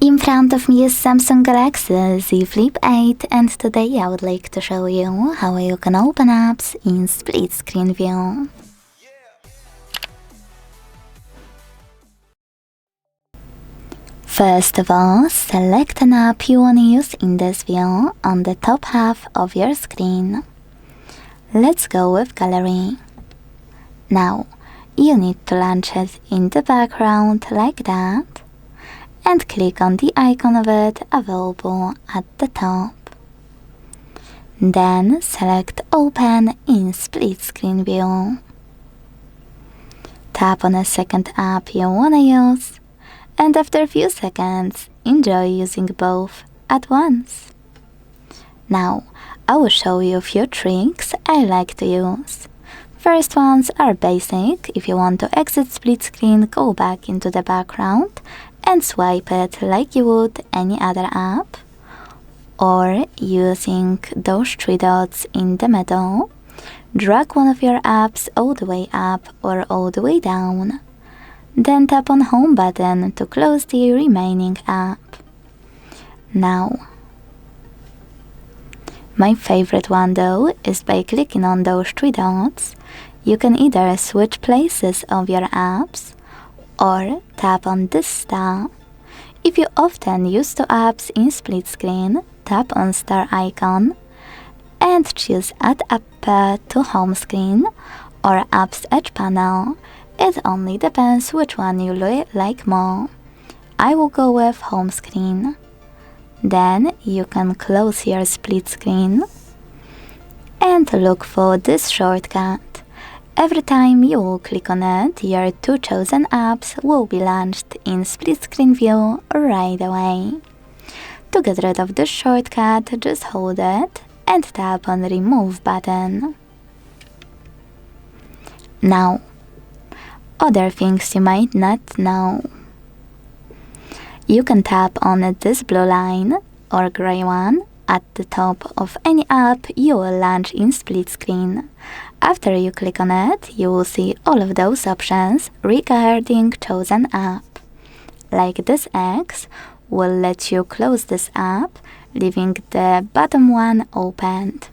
In front of me is Samsung Galaxy Z Flip 8 and today I would like to show you how you can open apps in split screen view. First of all, select an app you want to use in this view on the top half of your screen. Let's go with Gallery. Now, you need to launch it in the background like that and click on the icon of it available at the top. Then select Open in Split Screen View. Tap on a second app you wanna use, and after a few seconds, enjoy using both at once. Now, I will show you a few tricks I like to use. First ones are basic. If you want to exit split screen, go back into the background and swipe it like you would any other app. Or using those three dots in the middle, drag one of your apps all the way up or all the way down. Then tap on Home button to close the remaining app. Now, my favorite one though is by clicking on those three dots, you can either switch places of your apps or tap on this star. If you often use two apps in split screen, tap on star icon and choose Add App to Home Screen or Apps Edge Panel. It only depends which one you like more. I will go with Home Screen. Then you can close your split screen and look for this shortcut. Every time you will click on it, your two chosen apps will be launched in split screen view right away. To get rid of this shortcut, just hold it and tap on Remove button. Now, other things you might not know. You can tap on this blue line or gray one at the top of any app you will launch in split screen. After you click on it, you will see all of those options regarding chosen app. Like this X will let you close this app, leaving the bottom one opened.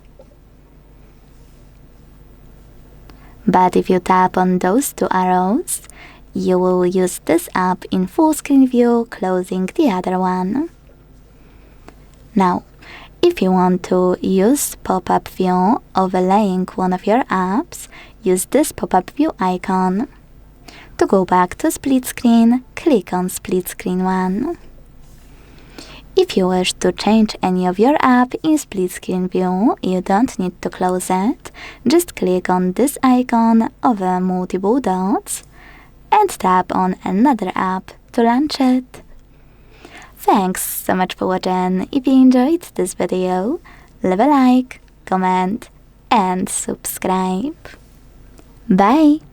But if you tap on those two arrows, you will use this app in full screen view, closing the other one. Now, if you want to use pop-up view overlaying one of your apps, use this pop-up view icon. To go back to split screen, click on split screen 1. If you wish to change any of your app in split screen view, you don't need to close it. Just click on this icon of multiple dots and tap on another app to launch it. Thanks so much for watching. If you enjoyed this video, leave a like, comment and subscribe. Bye!